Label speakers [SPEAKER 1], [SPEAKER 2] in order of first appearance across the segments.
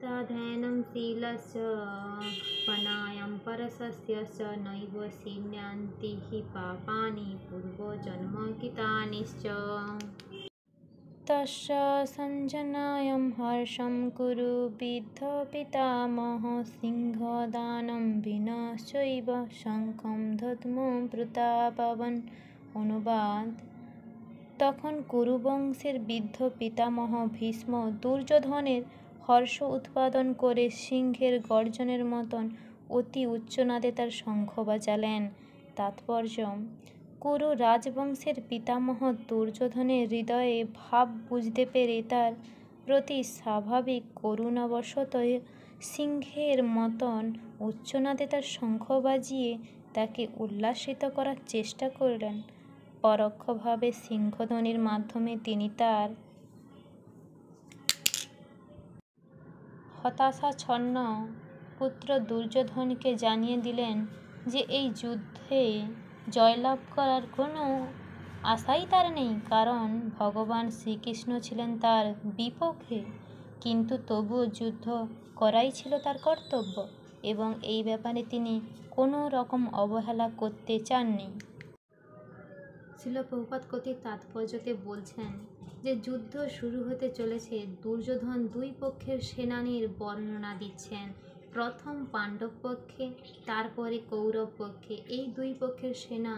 [SPEAKER 1] ध्यानं शीलस्य पनायं परसस्य च नैव सीन्यान्ति हि पापानि पूर्वजन्मकृतानिश्च। तस्य सञ्जनायं हर्षं कुरु विद्ध पितामह सिंहदानं विनाश्चैव शङ्खं दद्मो प्रतापवान्। অনুবাদ: তখন কুরুবংশের বৃদ্ধ পিতামহ ভীষ্ম দুর্যোধনের হর্ষ উৎপাদন করে সিংহের গর্জনের মতন অতি উচ্চনাদে তার শঙ্খ বাজালেন। তাৎপর্য: কুরু রাজবংশের পিতামহ দুর্যোধনের হৃদয়ে ভাব বুঝতে পেরে তার প্রতি স্বাভাবিক করুণাবশত সিংহের মতন উচ্চনাদে তার শঙ্খ বাজিয়ে তাকে উল্লাসিত করার চেষ্টা করলেন। পরোক্ষভাবে সিংহধ্বনির মাধ্যমে তিনি তার হতাশাচ্ছন্ন পুত্র দুর্যোধনকে জানিয়ে দিলেন যে এই যুদ্ধে জয়লাভ করার কোনো আশাই তার নেই, কারণ ভগবান শ্রীকৃষ্ণ ছিলেন তার বিপক্ষে। কিন্তু তবুও যুদ্ধ করাই ছিল তার কর্তব্য এবং এই ব্যাপারে তিনি কোনো রকম অবহেলা করতে চাননি। শিল প্রভুপাদ কতির তাৎপর্যতে বলছেন যে যুদ্ধ শুরু হতে চলেছে। দুর্যোধন দুই পক্ষের সেনানীর বর্ণনা দিচ্ছেন। প্রথম পাণ্ডব পক্ষে, তারপরে কৌরব পক্ষে। এই দুই পক্ষের সেনা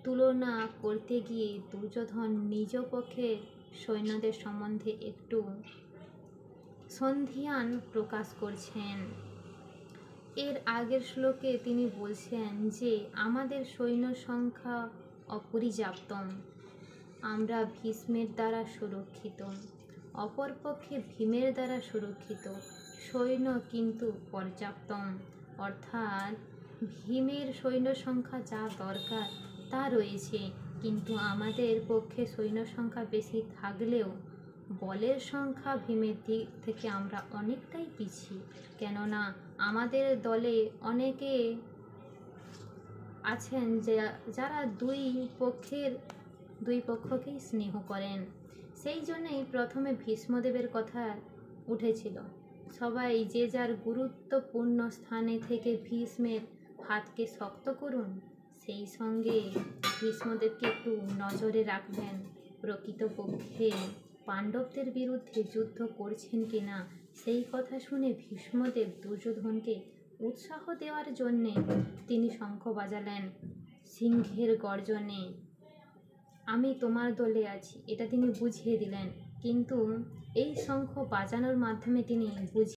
[SPEAKER 1] তুলনা করতে গিয়ে দুর্যোধন নিজ পক্ষের সৈন্যদের সম্বন্ধে একটু সন্ধিহান প্রকাশ করছেন। এর আগের শ্লোকে তিনি বলছেন যে আমাদের সৈন্য সংখ্যা অপর্যাপ্ত, আমরা ভীষ্মের দ্বারা সুরক্ষিত, অপরপক্ষে ভীমের দ্বারা সুরক্ষিত সৈন্য কিন্তু পর্যাপ্ত। অর্থাৎ ভীমের সৈন্য সংখ্যা যা দরকার তা রয়েছে, কিন্তু আমাদের পক্ষে সৈন্য সংখ্যা বেশি থাকলেও বলের সংখ্যা ভীমের দিক থেকে আমরা অনেকটাই পিছিয়ে, কেননা আমাদের দলে অনেকে আছেন যারা দুই পক্ষকেই স্নেহ করেন। সেই জন্যই প্রথমে ভীষ্মদেবের কথা উঠেছিল। সবাই যে যার গুরুত্বপূর্ণ স্থানে থেকে ভীষ্মের হাতকে শক্ত করুন, সেই সঙ্গে ভীষ্মদেবকে একটু নজরে রাখবেন প্রকৃতপক্ষে পাণ্ডবদের বিরুদ্ধে যুদ্ধ করছেন কিনা। সেই কথা শুনে ভীষ্মদেব দুর্যোধনকে উৎসাহ দেওয়ার জন্যে তিনি শঙ্খ বাজালেন সিংহের গর্জনে, আমি তোমার দলে আছি, এটা তিনি বুঝিয়ে দিলেন। কিন্তু এই শঙ্খ বাজানোর মাধ্যমে তিনি